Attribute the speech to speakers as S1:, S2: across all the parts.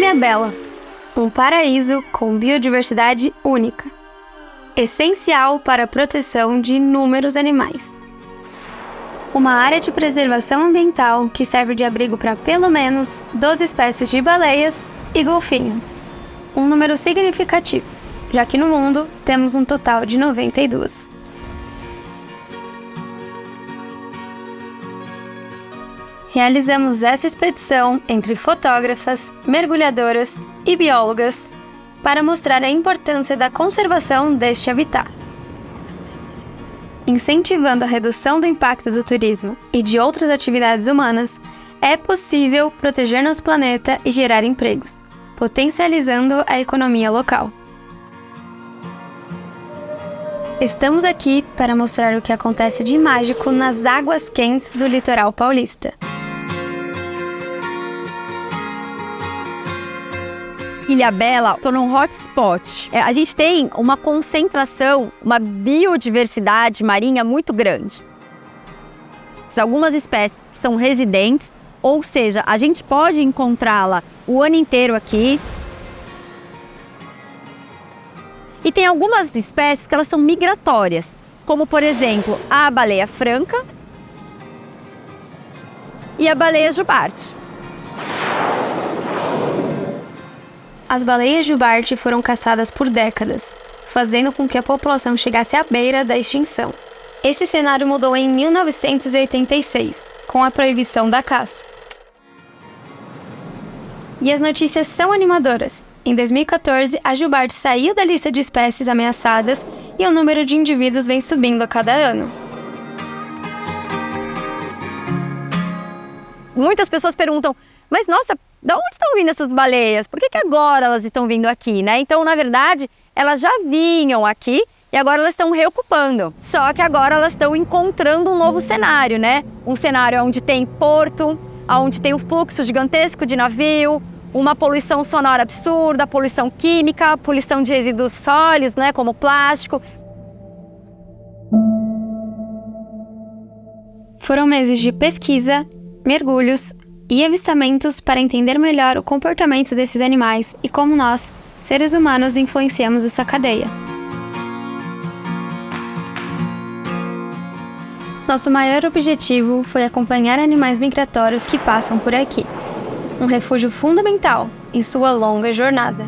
S1: Ilhabela, um paraíso com biodiversidade única, essencial para a proteção de inúmeros animais. Uma área de preservação ambiental que serve de abrigo para pelo menos 12 espécies de baleias e golfinhos, um número significativo, já que no mundo temos um total de 92. Realizamos essa expedição entre fotógrafas, mergulhadoras e biólogas para mostrar a importância da conservação deste habitat. Incentivando a redução do impacto do turismo e de outras atividades humanas, é possível proteger nosso planeta e gerar empregos, potencializando a economia local. Estamos aqui para mostrar o que acontece de mágico nas águas quentes do litoral paulista.
S2: Ilhabela estou num hotspot. A gente tem uma concentração, uma biodiversidade marinha muito grande. Algumas espécies que são residentes, ou seja, a gente pode encontrá-la o ano inteiro aqui. E tem algumas espécies que elas são migratórias, como por exemplo a baleia franca e a baleia jubarte.
S1: As baleias jubarte foram caçadas por décadas, fazendo com que a população chegasse à beira da extinção. Esse cenário mudou em 1986, com a proibição da caça. E as notícias são animadoras. Em 2014, a jubarte saiu da lista de espécies ameaçadas e o número de indivíduos vem subindo a cada ano.
S2: Muitas pessoas perguntam, mas nossa, de onde estão vindo essas baleias? Por que agora elas estão vindo aqui, né? Então, na verdade, elas já vinham aqui e agora elas estão reocupando. Só que agora elas estão encontrando um novo cenário, né? Um cenário onde tem porto, onde tem um fluxo gigantesco de navio, uma poluição sonora absurda, poluição química, poluição de resíduos sólidos, né? Como plástico.
S1: Foram meses de pesquisa, mergulhos e avistamentos para entender melhor o comportamento desses animais e como nós, seres humanos, influenciamos essa cadeia. Nosso maior objetivo foi acompanhar animais migratórios que passam por aqui, um refúgio fundamental em sua longa jornada.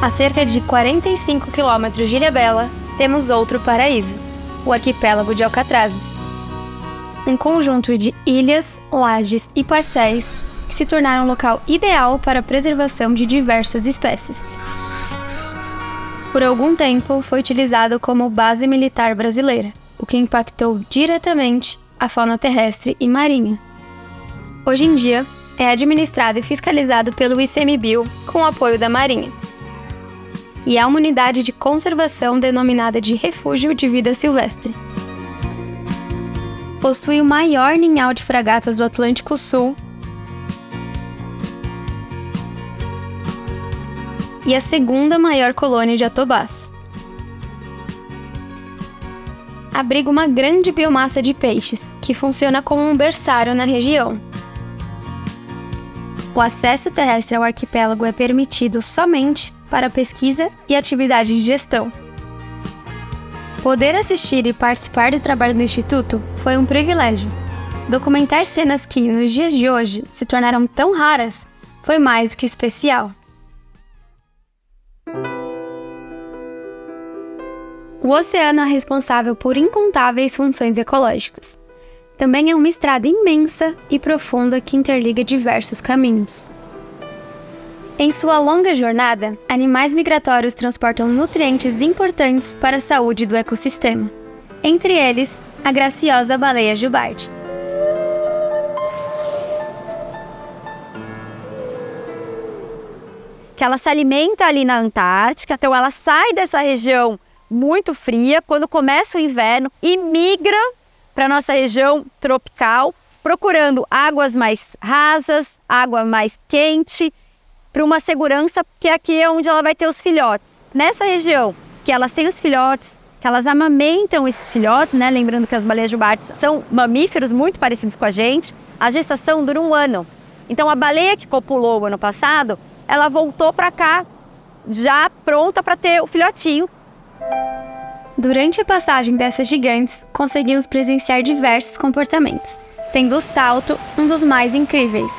S1: A cerca de 45 quilômetros de Ilhabela, temos outro paraíso, o arquipélago de Alcatrazes. Um conjunto de ilhas, lajes e parcéis que se tornaram um local ideal para a preservação de diversas espécies. Por algum tempo, foi utilizado como base militar brasileira, o que impactou diretamente a fauna terrestre e marinha. Hoje em dia, é administrado e fiscalizado pelo ICMBio com o apoio da Marinha. E é uma unidade de conservação denominada de Refúgio de Vida Silvestre. Possui o maior ninhal de fragatas do Atlântico Sul e a segunda maior colônia de atobás. Abriga uma grande biomassa de peixes, que funciona como um berçário na região. O acesso terrestre ao arquipélago é permitido somente para pesquisa e atividade de gestão. Poder assistir e participar do trabalho do Instituto foi um privilégio. Documentar cenas que, nos dias de hoje, se tornaram tão raras, foi mais do que especial. O oceano é responsável por incontáveis funções ecológicas. Também é uma estrada imensa e profunda que interliga diversos caminhos. Em sua longa jornada, animais migratórios transportam nutrientes importantes para a saúde do ecossistema. Entre eles, a graciosa baleia jubarte.
S2: Que ela se alimenta ali na Antártica, então ela sai dessa região muito fria quando começa o inverno e migra para a nossa região tropical, procurando águas mais rasas, água mais quente, para uma segurança, que aqui é onde ela vai ter os filhotes. Nessa região que elas têm os filhotes, que elas amamentam esses filhotes, né? Lembrando que as baleias jubartes são mamíferos muito parecidos com a gente. A gestação dura 1 ano. Então a baleia que copulou o ano passado, ela voltou para cá já pronta para ter o filhotinho.
S1: Durante a passagem dessas gigantes, conseguimos presenciar diversos comportamentos, sendo o salto um dos mais incríveis.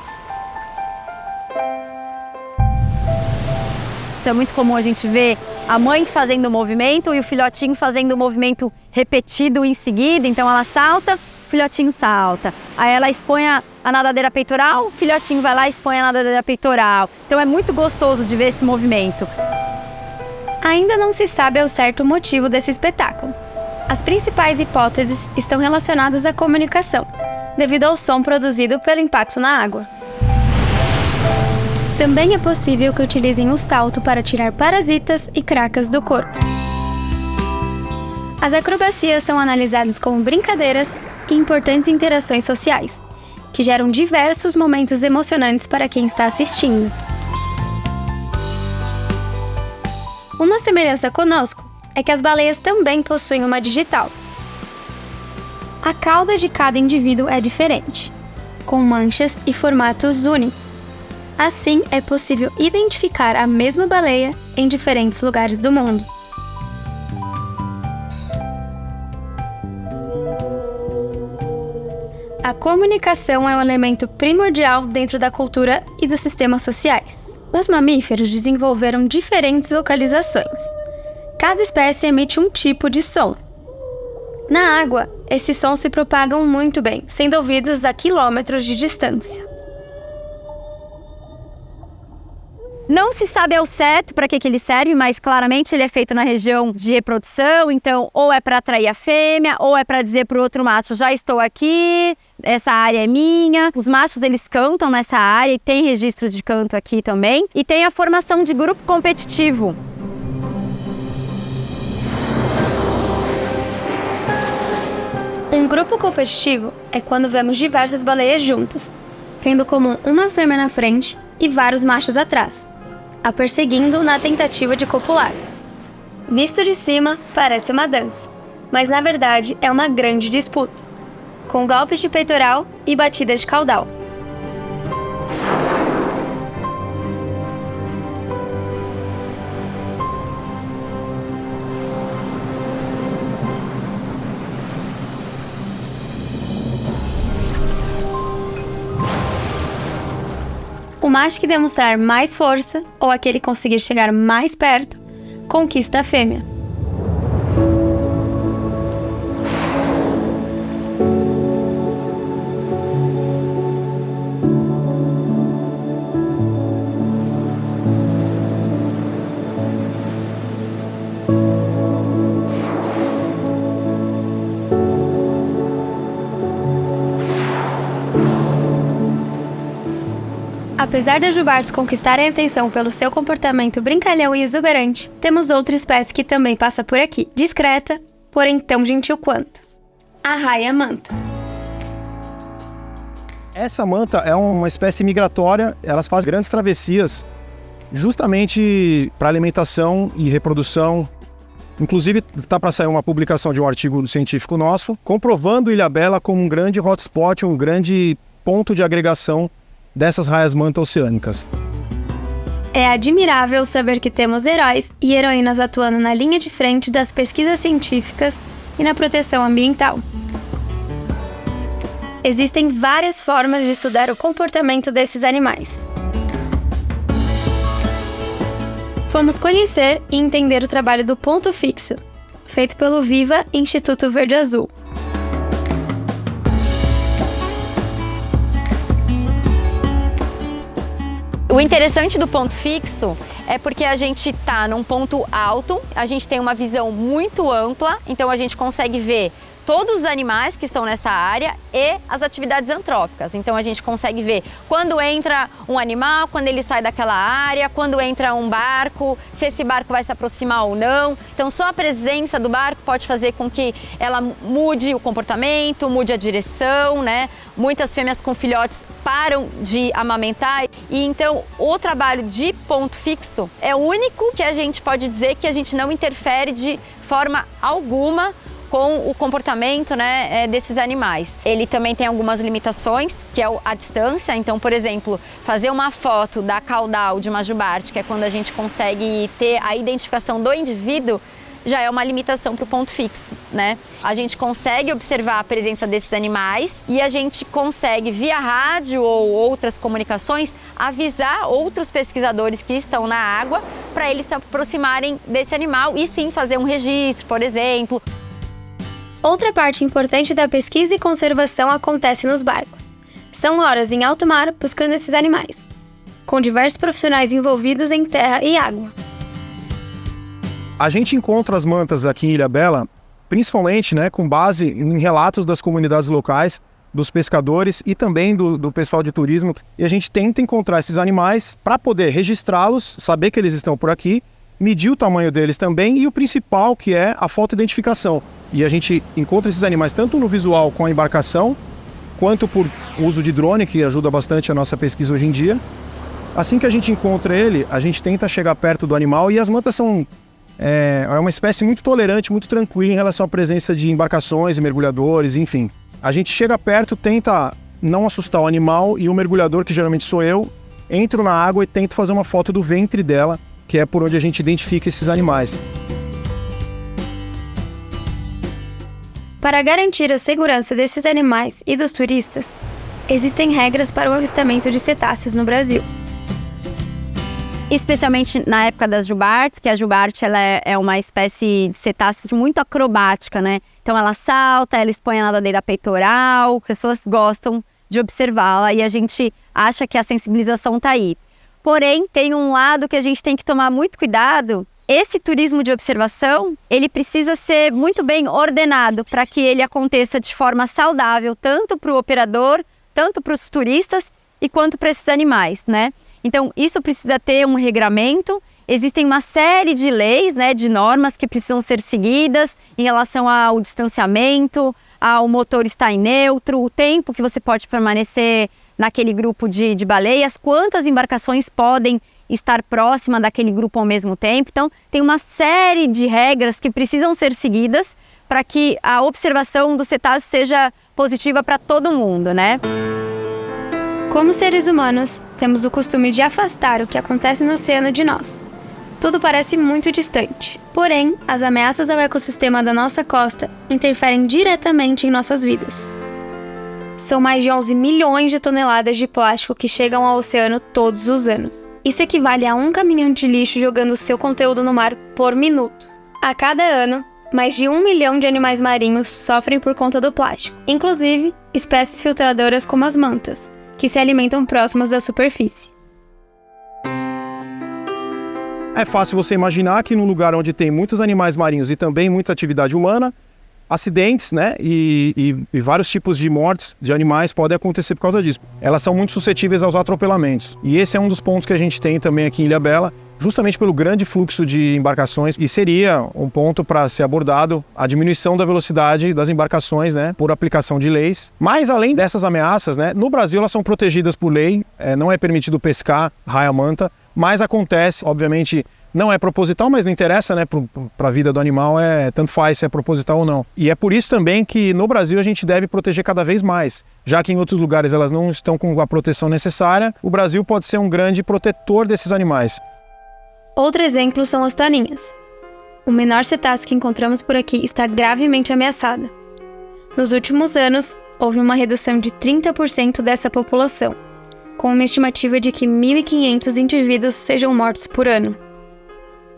S2: Então é muito comum a gente ver a mãe fazendo o movimento e o filhotinho fazendo o movimento repetido em seguida. Então ela salta, o filhotinho salta. Aí ela expõe a nadadeira peitoral, o filhotinho vai lá e expõe a nadadeira peitoral. Então é muito gostoso de ver esse movimento.
S1: Ainda não se sabe ao certo o motivo desse espetáculo. As principais hipóteses estão relacionadas à comunicação, devido ao som produzido pelo impacto na água. Também é possível que utilizem o salto para tirar parasitas e cracas do corpo. As acrobacias são analisadas como brincadeiras e importantes interações sociais, que geram diversos momentos emocionantes para quem está assistindo. Uma semelhança conosco é que as baleias também possuem uma digital. A cauda de cada indivíduo é diferente, com manchas e formatos únicos. Assim, é possível identificar a mesma baleia em diferentes lugares do mundo. A comunicação é um elemento primordial dentro da cultura e dos sistemas sociais. Os mamíferos desenvolveram diferentes vocalizações. Cada espécie emite um tipo de som. Na água, esses sons se propagam muito bem, sendo ouvidos a quilômetros de distância.
S2: Não se sabe ao certo para que ele serve, mas claramente ele é feito na região de reprodução, então ou é para atrair a fêmea, ou é para dizer para o outro macho, já estou aqui, essa área é minha. Os machos, eles cantam nessa área e tem registro de canto aqui também. E tem a formação de grupo competitivo.
S1: Um grupo competitivo é quando vemos diversas baleias juntas, tendo como uma fêmea na frente e vários machos atrás, a perseguindo na tentativa de copular. Visto de cima, parece uma dança, mas na verdade é uma grande disputa, com golpes de peitoral e batidas de caudal. O macho que demonstrar mais força, ou aquele que conseguir chegar mais perto, conquista a fêmea. Apesar das jubartes conquistarem a atenção pelo seu comportamento brincalhão e exuberante, temos outra espécie que também passa por aqui, discreta, porém tão gentil quanto. A raia-manta.
S3: Essa manta é uma espécie migratória, elas fazem grandes travessias justamente para alimentação e reprodução. Inclusive, está para sair uma publicação de um artigo científico nosso, comprovando Ilhabela como um grande hotspot, um grande ponto de agregação dessas raias-manta oceânicas.
S1: É admirável saber que temos heróis e heroínas atuando na linha de frente das pesquisas científicas e na proteção ambiental. Existem várias formas de estudar o comportamento desses animais. Vamos conhecer e entender o trabalho do ponto fixo, feito pelo Viva Instituto Verde Azul.
S2: O interessante do ponto fixo é porque a gente está num ponto alto, a gente tem uma visão muito ampla, então a gente consegue ver todos os animais que estão nessa área e as atividades antrópicas. Então a gente consegue ver quando entra um animal, quando ele sai daquela área, quando entra um barco, se esse barco vai se aproximar ou não. Então só a presença do barco pode fazer com que ela mude o comportamento, mude a direção, né? Muitas fêmeas com filhotes param de amamentar e então o trabalho de ponto fixo é o único que a gente pode dizer que a gente não interfere de forma alguma com o comportamento, né, desses animais. Ele também tem algumas limitações, que é a distância. Então, por exemplo, fazer uma foto da caudal de uma jubarte, que é quando a gente consegue ter a identificação do indivíduo, já é uma limitação para o ponto fixo, né? A gente consegue observar a presença desses animais e a gente consegue, via rádio ou outras comunicações, avisar outros pesquisadores que estão na água para eles se aproximarem desse animal e sim fazer um registro, por exemplo.
S1: Outra parte importante da pesquisa e conservação acontece nos barcos. São horas em alto mar buscando esses animais, com diversos profissionais envolvidos em terra e água.
S3: A gente encontra as mantas aqui em Ilhabela, principalmente, né, com base em relatos das comunidades locais, dos pescadores e também do pessoal de turismo. E a gente tenta encontrar esses animais para poder registrá-los, saber que eles estão por aqui, medir o tamanho deles também e o principal, que é a fotoidentificação. E a gente encontra esses animais tanto no visual com a embarcação, quanto por uso de drone, que ajuda bastante a nossa pesquisa hoje em dia. Assim que a gente encontra ele, a gente tenta chegar perto do animal e as mantas são... É uma espécie muito tolerante, muito tranquila em relação à presença de embarcações e mergulhadores, enfim. A gente chega perto, tenta não assustar o animal e o mergulhador, que geralmente sou eu, entro na água e tento fazer uma foto do ventre dela, que é por onde a gente identifica esses animais.
S1: Para garantir a segurança desses animais e dos turistas, existem regras para o avistamento de cetáceos no Brasil.
S2: Especialmente na época das jubartes, que a jubarte ela é uma espécie de cetáceo muito acrobática, né? Então ela salta, ela expõe a nadadeira peitoral, pessoas gostam de observá-la e a gente acha que a sensibilização está aí. Porém, tem um lado que a gente tem que tomar muito cuidado. Esse turismo de observação, ele precisa ser muito bem ordenado para que ele aconteça de forma saudável, tanto para o operador, tanto para os turistas e quanto para esses animais, né? Então, isso precisa ter um regramento. Existem uma série de leis, né, de normas que precisam ser seguidas em relação ao distanciamento, ao motor estar em neutro, o tempo que você pode permanecer naquele grupo de baleias, quantas embarcações podem estar próxima daquele grupo ao mesmo tempo. Então, tem uma série de regras que precisam ser seguidas para que a observação do cetáceo seja positiva para todo mundo, né?
S1: Como seres humanos, temos o costume de afastar o que acontece no oceano de nós. Tudo parece muito distante. Porém, as ameaças ao ecossistema da nossa costa interferem diretamente em nossas vidas. São mais de 11 milhões de toneladas de plástico que chegam ao oceano todos os anos. Isso equivale a um caminhão de lixo jogando seu conteúdo no mar por minuto. A cada ano, mais de 1 milhão de animais marinhos sofrem por conta do plástico, inclusive espécies filtradoras como as mantas, que se alimentam próximas da superfície.
S3: É fácil você imaginar que num lugar onde tem muitos animais marinhos e também muita atividade humana, acidentes, né, e vários tipos de mortes de animais podem acontecer por causa disso. Elas são muito suscetíveis aos atropelamentos. E esse é um dos pontos que a gente tem também aqui em Ilhabela, justamente pelo grande fluxo de embarcações, e seria um ponto para ser abordado a diminuição da velocidade das embarcações, né, por aplicação de leis. Mas além dessas ameaças, né, no Brasil elas são protegidas por lei, não é permitido pescar raia-manta, mas acontece, obviamente, não é proposital, mas não interessa, né, para a vida do animal, tanto faz se é proposital ou não. E é por isso também que no Brasil a gente deve proteger cada vez mais. Já que em outros lugares elas não estão com a proteção necessária, o Brasil pode ser um grande protetor desses animais.
S1: Outro exemplo são as toninhas. O menor cetáceo que encontramos por aqui está gravemente ameaçado. Nos últimos anos, houve uma redução de 30% dessa população, com uma estimativa de que 1.500 indivíduos sejam mortos por ano.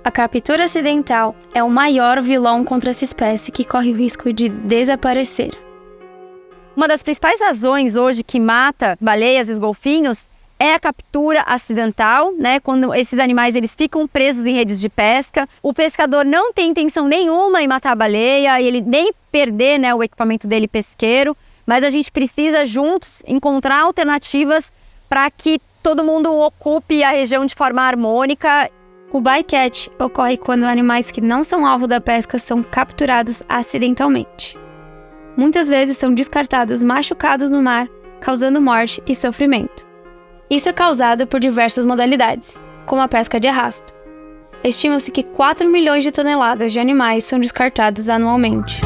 S1: A captura acidental é o maior vilão contra essa espécie que corre o risco de desaparecer.
S2: Uma das principais razões hoje que mata baleias e os golfinhos é a captura acidental, né? Quando esses animais eles ficam presos em redes de pesca, o pescador não tem intenção nenhuma em matar a baleia, e ele nem perder, né, o equipamento dele pesqueiro, mas a gente precisa juntos encontrar alternativas para que todo mundo ocupe a região de forma harmônica.
S1: O bycatch ocorre quando animais que não são alvo da pesca são capturados acidentalmente. Muitas vezes são descartados machucados no mar, causando morte e sofrimento. Isso é causado por diversas modalidades, como a pesca de arrasto. Estima-se que 4 milhões de toneladas de animais são descartados anualmente.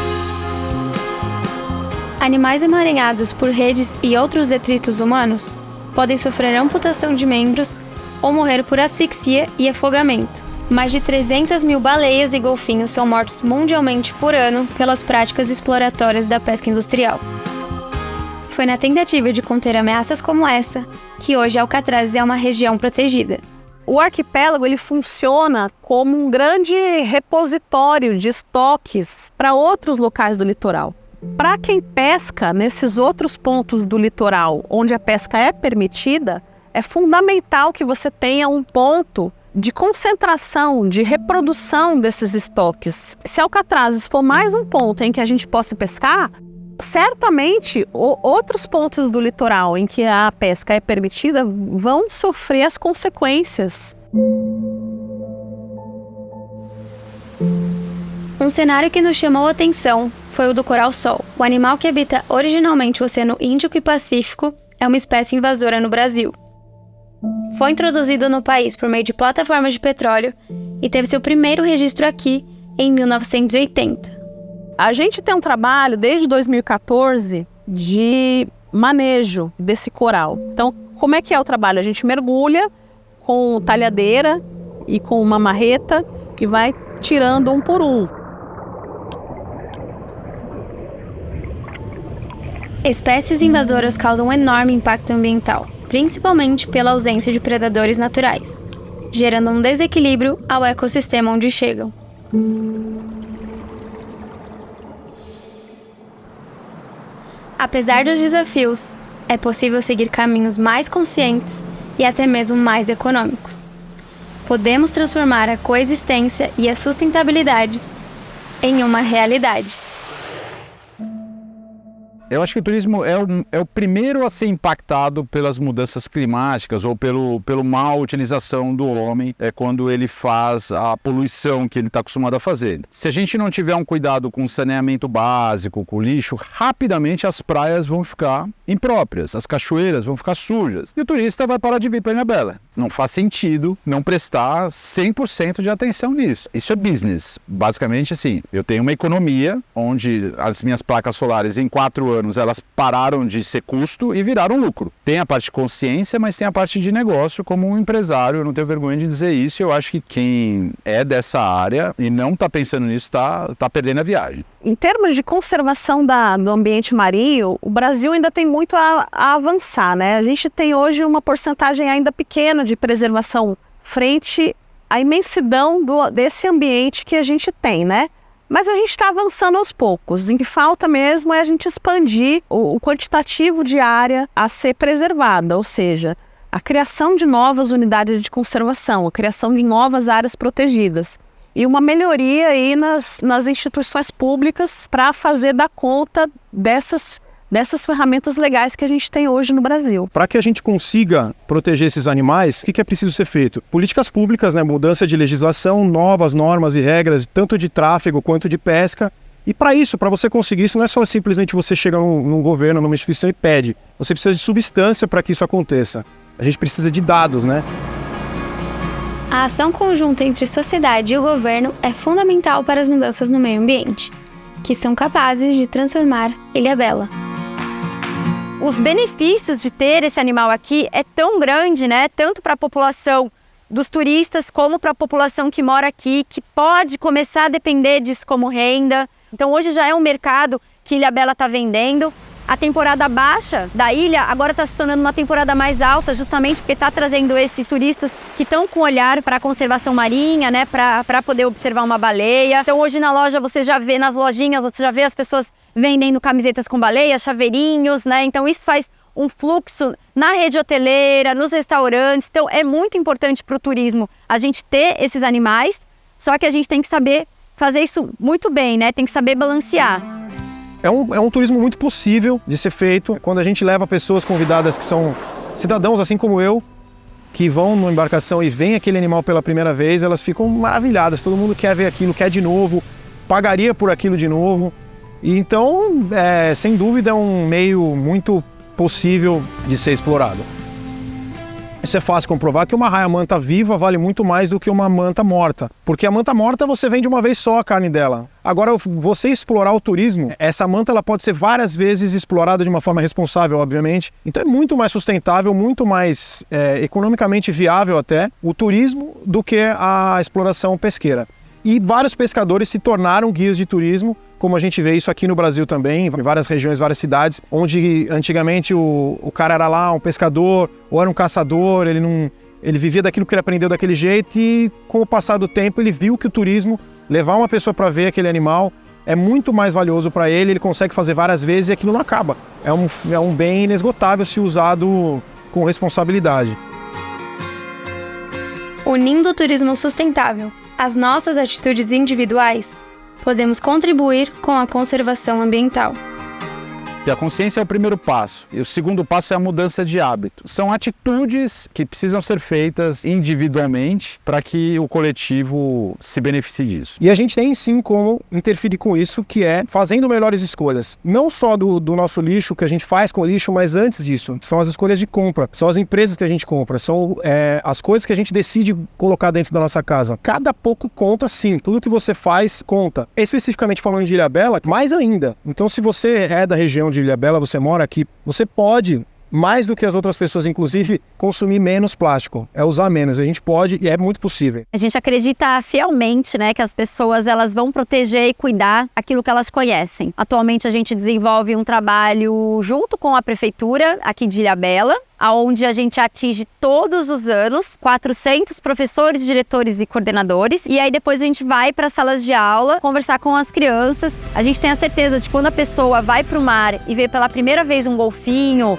S1: Animais emaranhados por redes e outros detritos humanos podem sofrer amputação de membros ou morrer por asfixia e afogamento. Mais de 300 mil baleias e golfinhos são mortos mundialmente por ano pelas práticas exploratórias da pesca industrial. Foi na tentativa de conter ameaças como essa que hoje Alcatraz é uma região protegida.
S4: O arquipélago ele funciona como um grande repositório de estoques para outros locais do litoral. Para quem pesca nesses outros pontos do litoral onde a pesca é permitida, é fundamental que você tenha um ponto de concentração, de reprodução desses estoques. Se Alcatraz for mais um ponto em que a gente possa pescar, certamente outros pontos do litoral em que a pesca é permitida vão sofrer as consequências.
S1: Um cenário que nos chamou a atenção foi o do coral-sol. O animal que habita originalmente o Oceano Índico e Pacífico é uma espécie invasora no Brasil. Foi introduzido no país por meio de plataformas de petróleo e teve seu primeiro registro aqui em 1980.
S4: A gente tem um trabalho desde 2014 de manejo desse coral. Então, como é que é o trabalho? A gente mergulha com talhadeira e com uma marreta e vai tirando um por um.
S1: Espécies invasoras causam um enorme impacto ambiental, principalmente pela ausência de predadores naturais, gerando um desequilíbrio ao ecossistema onde chegam. Apesar dos desafios, é possível seguir caminhos mais conscientes e até mesmo mais econômicos. Podemos transformar a coexistência e a sustentabilidade em uma realidade.
S5: Eu acho que o turismo é o primeiro a ser impactado pelas mudanças climáticas ou pelo mal utilização do homem quando ele faz a poluição que ele está acostumado a fazer. Se a gente não tiver um cuidado com o saneamento básico, com o lixo, rapidamente as praias vão ficar impróprias, as cachoeiras vão ficar sujas e o turista vai parar de vir para Ilhabela. Não faz sentido não prestar 100% de atenção nisso. Isso é business. Basicamente assim, eu tenho uma economia onde as minhas placas solares em 4 anos elas pararam de ser custo e viraram lucro. Tem a parte de consciência, mas tem a parte de negócio. Como um empresário, eu não tenho vergonha de dizer isso. Eu acho que quem é dessa área e não está pensando nisso está perdendo a viagem.
S4: Em termos de conservação do ambiente marinho, o Brasil ainda tem muito a avançar, né? A gente tem hoje uma porcentagem ainda pequena de preservação frente à imensidão desse ambiente que a gente tem, né? Mas a gente está avançando aos poucos. O que falta mesmo é a gente expandir o quantitativo de área a ser preservada, ou seja, a criação de novas unidades de conservação, a criação de novas áreas protegidas. E uma melhoria aí nas instituições públicas para fazer dar conta dessas ferramentas legais que a gente tem hoje no Brasil.
S3: Para que a gente consiga proteger esses animais, o que é preciso ser feito? Políticas públicas, né? Mudança de legislação, novas normas e regras, tanto de tráfego quanto de pesca. E para isso, para você conseguir isso, não é só simplesmente você chegar num governo, numa instituição e pede. Você precisa de substância para que isso aconteça. A gente precisa de dados, né?
S1: A ação conjunta entre sociedade e o governo é fundamental para as mudanças no meio ambiente, que são capazes de transformar Ilhabela.
S2: Os benefícios de ter esse animal aqui é tão grande, né? Tanto para a população dos turistas como para a população que mora aqui, que pode começar a depender disso como renda. Então hoje já é um mercado que Ilhabela está vendendo. A temporada baixa da ilha agora está se tornando uma temporada mais alta, justamente porque está trazendo esses turistas que estão com olhar para a conservação marinha, né? Para poder observar uma baleia. Então hoje na loja você já vê, nas lojinhas, você já vê as pessoas vendendo camisetas com baleia, chaveirinhos, né? Então isso faz um fluxo na rede hoteleira, nos restaurantes. Então é muito importante para o turismo a gente ter esses animais, só que a gente tem que saber fazer isso muito bem, né? Tem que saber balancear.
S3: É um turismo muito possível de ser feito quando a gente leva pessoas convidadas que são cidadãos assim como eu, que vão numa embarcação e veem aquele animal pela primeira vez, elas ficam maravilhadas, todo mundo quer ver aquilo, quer de novo, pagaria por aquilo de novo. E então, sem dúvida, é um meio muito possível de ser explorado. Isso é fácil comprovar que uma raia-manta viva vale muito mais do que uma manta morta. Porque a manta morta você vende uma vez só a carne dela. Agora, você explorar o turismo, essa manta ela pode ser várias vezes explorada de uma forma responsável, obviamente. Então é muito mais sustentável, muito mais economicamente viável até o turismo do que a exploração pesqueira. E vários pescadores se tornaram guias de turismo, como a gente vê isso aqui no Brasil também, em várias regiões, várias cidades, onde antigamente o cara era lá um pescador ou era um caçador, ele vivia daquilo que ele aprendeu daquele jeito e com o passar do tempo ele viu que o turismo, levar uma pessoa para ver aquele animal, é muito mais valioso para ele, ele consegue fazer várias vezes e aquilo não acaba. É um bem inesgotável se usado com responsabilidade.
S1: Unindo o turismo sustentável às nossas atitudes individuais, podemos contribuir com a conservação ambiental.
S5: E a consciência é o primeiro passo. E o segundo passo é a mudança de hábito. São atitudes que precisam ser feitas individualmente para que o coletivo se beneficie disso.
S3: E a gente tem sim como interferir com isso, que é fazendo melhores escolhas. Não só do nosso lixo, que a gente faz com o lixo, mas antes disso, são as escolhas de compra. São as empresas que a gente compra, são as coisas que a gente decide colocar dentro da nossa casa. Cada pouco conta sim, tudo que você faz conta. Especificamente falando de Ilhabela, mais ainda. Então se você é da região de Ilhabela, você mora aqui, você pode, mais do que as outras pessoas, inclusive, consumir menos plástico, usar menos. A gente pode e é muito possível.
S2: A gente acredita fielmente, né, que as pessoas elas vão proteger e cuidar aquilo que elas conhecem. Atualmente a gente desenvolve um trabalho junto com a prefeitura aqui de Ilhabela, onde a gente atinge todos os anos 400 professores, diretores e coordenadores. E aí depois a gente vai para as salas de aula conversar com as crianças. A gente tem a certeza de que quando a pessoa vai para o mar e vê pela primeira vez um golfinho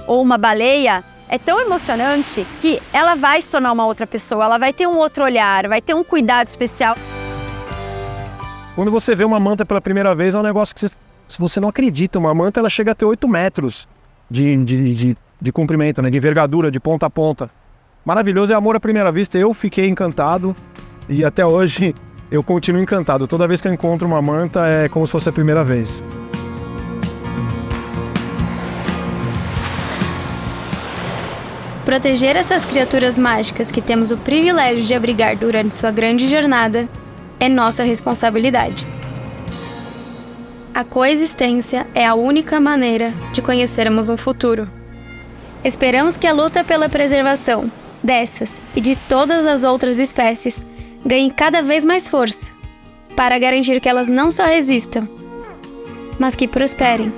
S2: ou uma baleia, é tão emocionante que ela vai se tornar uma outra pessoa, ela vai ter um outro olhar, vai ter um cuidado especial.
S3: Quando você vê uma manta pela primeira vez, é um negócio que você não acredita. Uma manta ela chega a ter 8 metros de comprimento, né? De envergadura, de ponta a ponta. Maravilhoso, é amor à primeira vista. Eu fiquei encantado e até hoje eu continuo encantado. Toda vez que eu encontro uma manta é como se fosse a primeira vez.
S1: Proteger essas criaturas mágicas que temos o privilégio de abrigar durante sua grande jornada é nossa responsabilidade. A coexistência é a única maneira de conhecermos um futuro. Esperamos que a luta pela preservação dessas e de todas as outras espécies ganhe cada vez mais força, para garantir que elas não só resistam, mas que prosperem